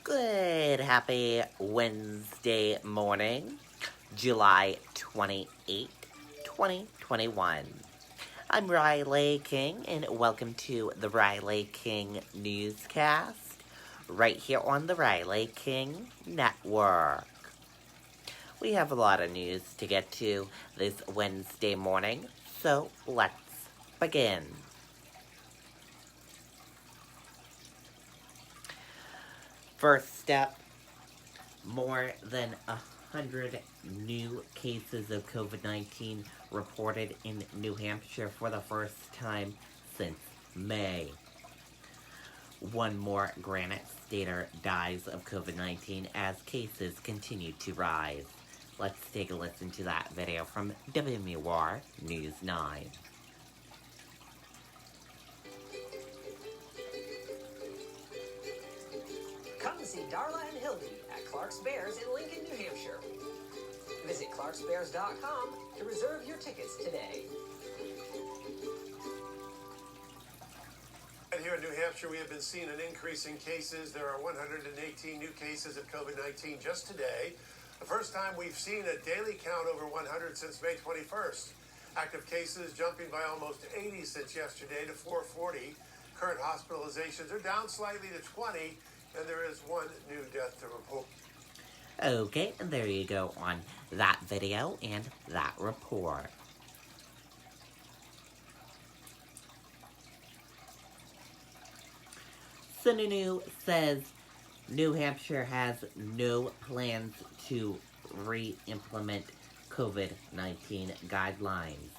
Good, happy Wednesday morning, July 28th, 2021. I'm Riley King, and welcome to the Riley King Newscast, right here on the Riley King Network. We have a lot of news to get to this Wednesday morning, so let's begin. First step, more than 100 new cases of COVID-19 reported in New Hampshire for the first time since May. One more Granite Stater dies of COVID-19 as cases continue to rise. Let's take a listen to that video from WMUR News 9. Come see Darla and Hildy at Clark's Bears in Lincoln, New Hampshire. Visit clarksbears.com to reserve your tickets today. And here in New Hampshire, we have been seeing an increase in cases. There are 118 new cases of COVID-19 just today. The first time we've seen a daily count over 100 since May 21st. Active cases jumping by almost 80 since yesterday to 440. Current hospitalizations are down slightly to 20. And there is one new death to report. Okay, and there you go on that video and that report. Sununu says New Hampshire has no plans to re-implement COVID-19 guidelines.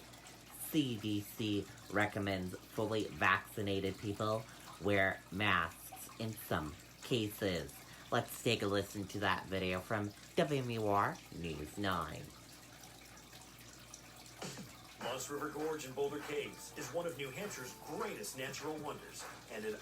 CDC recommends fully vaccinated people wear masks in some cases. Let's take a listen to that video from WMUR News 9. Moss River Gorge in Boulder Caves is one of New Hampshire's greatest natural wonders, and it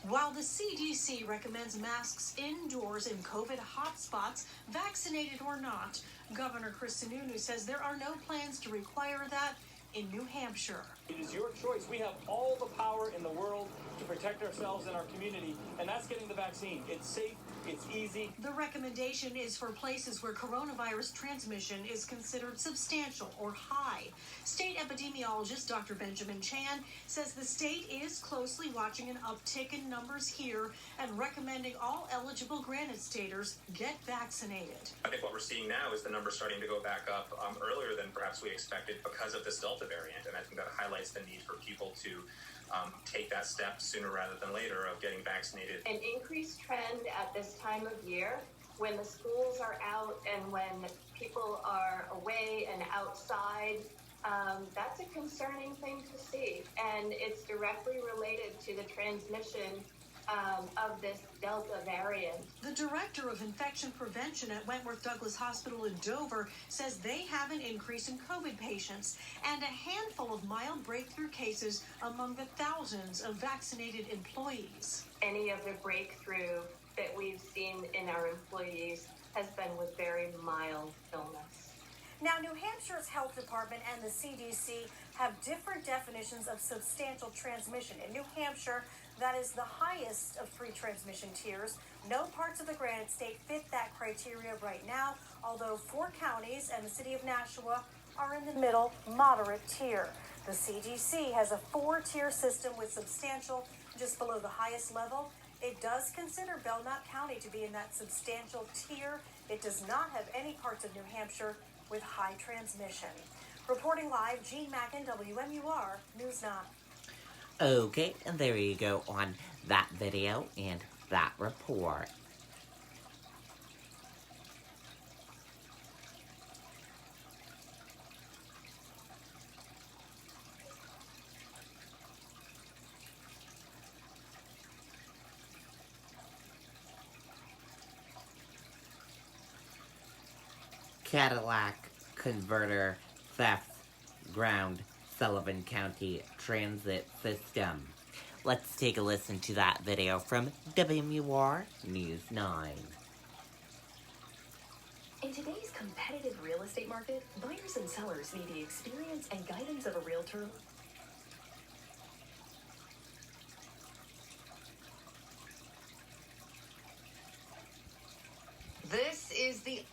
While the CDC recommends masks indoors in COVID hotspots, vaccinated or not, Governor Sununu says there are no plans to require that in New Hampshire. It is your choice. We have all the power in the world to protect ourselves and our community, and that's getting the vaccine. It's safe, it's easy. The recommendation is for places where coronavirus transmission is considered substantial or high. State epidemiologist Dr. Benjamin Chan says the state is closely watching an uptick in numbers here and recommending all eligible Granite Staters get vaccinated. I think what we're seeing now is the numbers starting to go back up earlier than perhaps we expected because of this Delta variant, and I think that highlights the need for people to take that step sooner rather than later of getting vaccinated. An increased trend at this time of year when the schools are out and when people are away and outside, that's a concerning thing to see. And it's directly related to the transmission of this Delta variant. The director of infection prevention at Wentworth Douglas Hospital in Dover says they have an increase in COVID patients and a handful of mild breakthrough cases among the thousands of vaccinated employees. Any of the breakthrough that we've seen in our employees has been with very mild illness. Now, New Hampshire's health department and the CDC have different definitions of substantial transmission. In New Hampshire, that is the highest of three transmission tiers. No parts of the Granite State fit that criteria right now, although 4 counties and the city of Nashua are in the middle, moderate tier. The CDC has a 4-tier system with substantial just below the highest level. It does consider Belknap County to be in that substantial tier. It does not have any parts of New Hampshire with high transmission. Reporting live, Jean Mackin, WMUR News 9. Okay, and there you go on that video and that report. Catalytic converter theft ground Sullivan County transit system. Let's take a listen to that video from WMUR News 9. In today's competitive real estate market, buyers and sellers need the experience and guidance of a realtor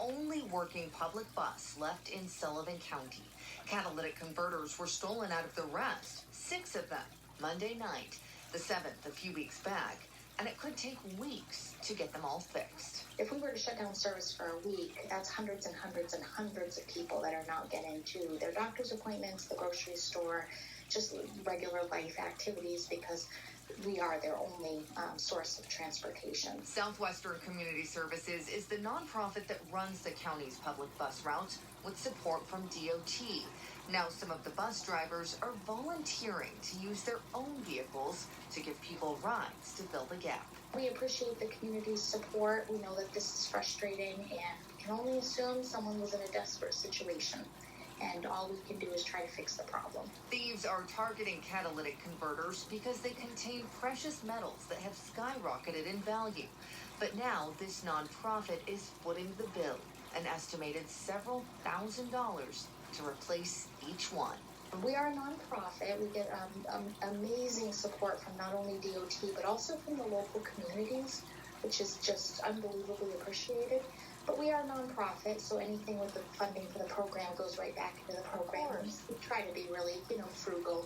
only working public bus left in Sullivan County. Catalytic converters were stolen out of the rest, 6 of them, Monday night, the 7th a few weeks back, and it could take weeks to get them all fixed. If we were to shut down service for a week, that's hundreds and hundreds and hundreds of people that are not getting to their doctor's appointments, the grocery store, just regular life activities, because we are their only source of transportation. Southwestern Community Services is the nonprofit that runs the county's public bus routes with support from DOT. Now some of the bus drivers are volunteering to use their own vehicles to give people rides to fill the gap. We appreciate the community's support. We know that this is frustrating, and we can only assume someone was in a desperate situation. And all we can do is try to fix the problem. Thieves are targeting catalytic converters because they contain precious metals that have skyrocketed in value. But now this nonprofit is footing the bill, an estimated several $1,000s to replace each one. We are a nonprofit. We get amazing support from not only DOT, but also from the local communities, which is just unbelievably appreciated. But we are a nonprofit, so anything with the funding for the program goes right back into the program. We try to be really, frugal.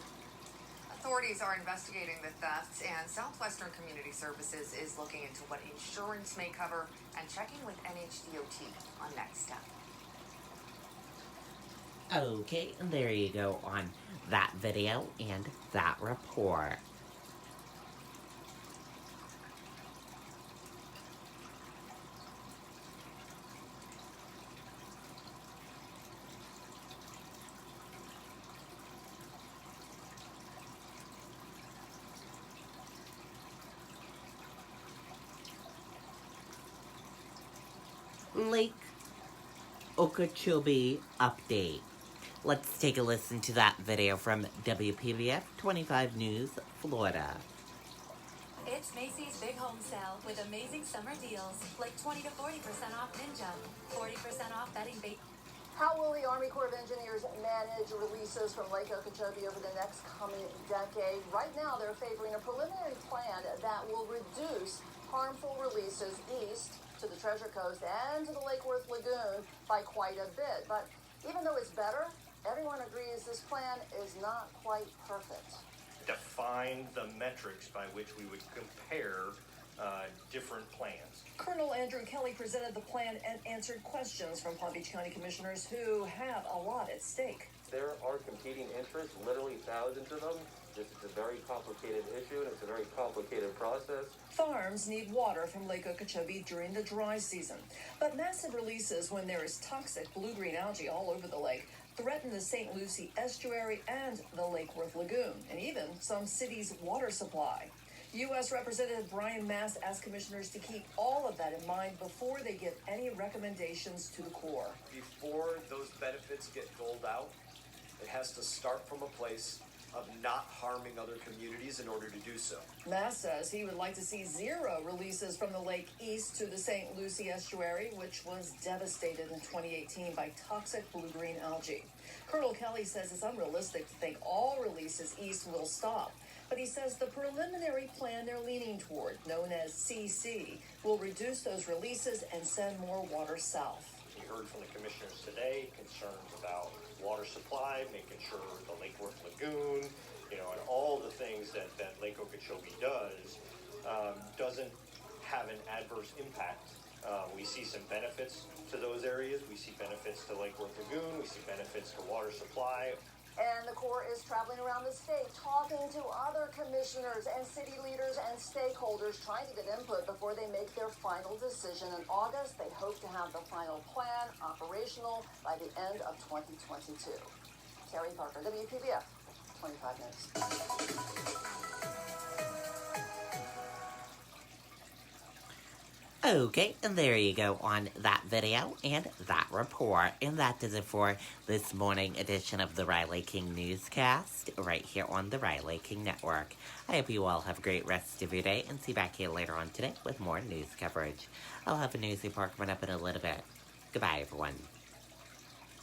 Authorities are investigating the thefts, and Southwestern Community Services is looking into what insurance may cover and checking with NHDOT on next step. Okay, and there you go on that video and that report. Lake Okeechobee update. Let's take a listen to that video from WPBF 25 News, Florida. It's Macy's Big Home Sale with amazing summer deals, like 20 to 40% off Ninja, 40% off bedding bait. How will the Army Corps of Engineers manage releases from Lake Okeechobee over the next coming decade? Right now, they're favoring a preliminary plan that will reduce harmful releases east to the Treasure Coast and to the Lake Worth Lagoon by quite a bit. But even though it's better, everyone agrees this plan is not quite perfect. Define the metrics by which we would compare different plans. Colonel Andrew Kelly presented the plan and answered questions from Palm Beach County commissioners who have a lot at stake. There are competing interests, literally thousands of them. This is a very complicated issue, and it's a very complicated process. Farms need water from Lake Okeechobee during the dry season, but massive releases when there is toxic blue-green algae all over the lake threaten the St. Lucie estuary and the Lake Worth Lagoon, and even some cities' water supply. U.S. Representative Brian Mast asked commissioners to keep all of that in mind before they give any recommendations to the Corps. Before those benefits get doled out, it has to start from a place of not harming other communities in order to do so. Mast says he would like to see 0 releases from the lake east to the St. Lucie estuary, which was devastated in 2018 by toxic blue-green algae. Colonel Kelly says it's unrealistic to think all releases east will stop, but he says the preliminary plan they're leaning toward, known as CC, will reduce those releases and send more water south. We heard from the commissioners today concerns about water supply, making sure the Lake Worth Lagoon, and all the things that Lake Okeechobee doesn't have an adverse impact. We see some benefits to those areas. We see benefits to Lake Worth Lagoon. We see benefits to water supply. And the Corps is traveling around the state, talking to other commissioners and city leaders and stakeholders, trying to get input before they make their final decision in August. They hope to have the final plan operational by the end of 2022. Carrie Parker, WPBF 25 News. Okay, and there you go on that video and that report. And that does it for this morning edition of the Riley King Newscast, right here on the Riley King Network. I hope you all have a great rest of your day, and see you back here later on today with more news coverage. I'll have a news report coming up in a little bit. Goodbye, everyone.